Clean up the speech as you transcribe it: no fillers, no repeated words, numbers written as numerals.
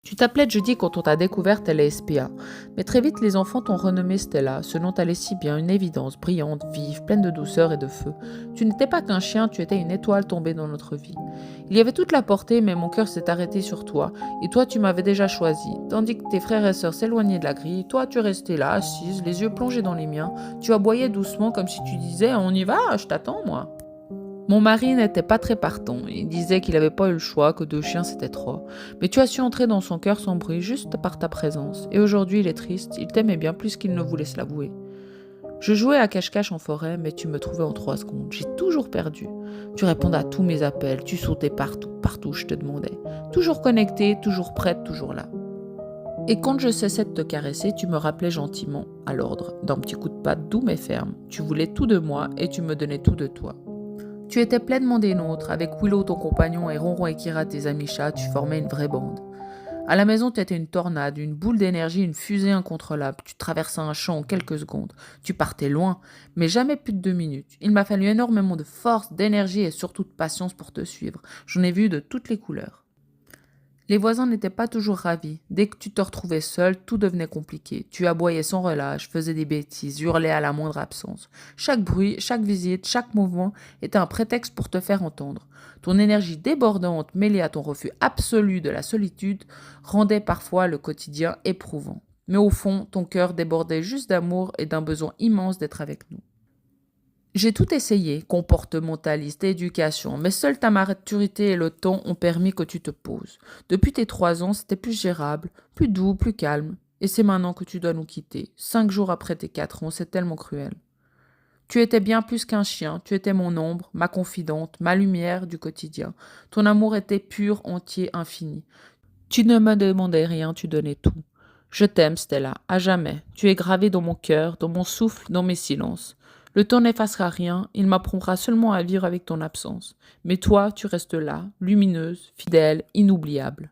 Tu t'appelais Judy quand on t'a découverte, elle est SPA. Mais très vite, les enfants t'ont renommée Stella, ce nom t'allait si bien, une évidence, brillante, vive, pleine de douceur et de feu. Tu n'étais pas qu'un chien, tu étais une étoile tombée dans notre vie. Il y avait toute la portée, mais mon cœur s'est arrêté sur toi, et toi tu m'avais déjà choisi. Tandis que tes frères et sœurs s'éloignaient de la grille, toi tu restais là, assise, les yeux plongés dans les miens, tu aboyais doucement comme si tu disais « On y va, je t'attends moi ». Mon mari n'était pas très partant. Il disait qu'il n'avait pas eu le choix, que 2 chiens c'était trop. Mais tu as su entrer dans son cœur sans bruit, juste par ta présence. Et aujourd'hui, il est triste, il t'aimait bien plus qu'il ne voulait se l'avouer. Je jouais à cache-cache en forêt, mais tu me trouvais en 3 secondes. J'ai toujours perdu. Tu répondais à tous mes appels, tu sautais partout, partout où je te demandais. Toujours connectée, toujours prête, toujours là. Et quand je cessais de te caresser, tu me rappelais gentiment, à l'ordre, d'un petit coup de patte doux mais ferme. Tu voulais tout de moi et tu me donnais tout de toi. Tu étais pleinement des nôtres, avec Willow ton compagnon et Ronron et Kira tes amis chats, tu formais une vraie bande. À la maison, tu étais une tornade, une boule d'énergie, une fusée incontrôlable. Tu traversais un champ en quelques secondes. Tu partais loin, mais jamais plus de 2 minutes. Il m'a fallu énormément de force, d'énergie et surtout de patience pour te suivre. J'en ai vu de toutes les couleurs. Les voisins n'étaient pas toujours ravis. Dès que tu te retrouvais seul, tout devenait compliqué. Tu aboyais sans relâche, faisais des bêtises, hurlais à la moindre absence. Chaque bruit, chaque visite, chaque mouvement était un prétexte pour te faire entendre. Ton énergie débordante, mêlée à ton refus absolu de la solitude, rendait parfois le quotidien éprouvant. Mais au fond, ton cœur débordait juste d'amour et d'un besoin immense d'être avec nous. J'ai tout essayé, comportementaliste, éducation, mais seule ta maturité et le temps ont permis que tu te poses. Depuis tes 3 ans, c'était plus gérable, plus doux, plus calme. Et c'est maintenant que tu dois nous quitter. 5 jours après tes 4 ans, c'est tellement cruel. Tu étais bien plus qu'un chien, tu étais mon ombre, ma confidente, ma lumière du quotidien. Ton amour était pur, entier, infini. Tu ne me demandais rien, tu donnais tout. Je t'aime, Stella, à jamais. Tu es gravée dans mon cœur, dans mon souffle, dans mes silences. Le temps n'effacera rien, il m'apprendra seulement à vivre avec ton absence. Mais toi, tu restes là, lumineuse, fidèle, inoubliable.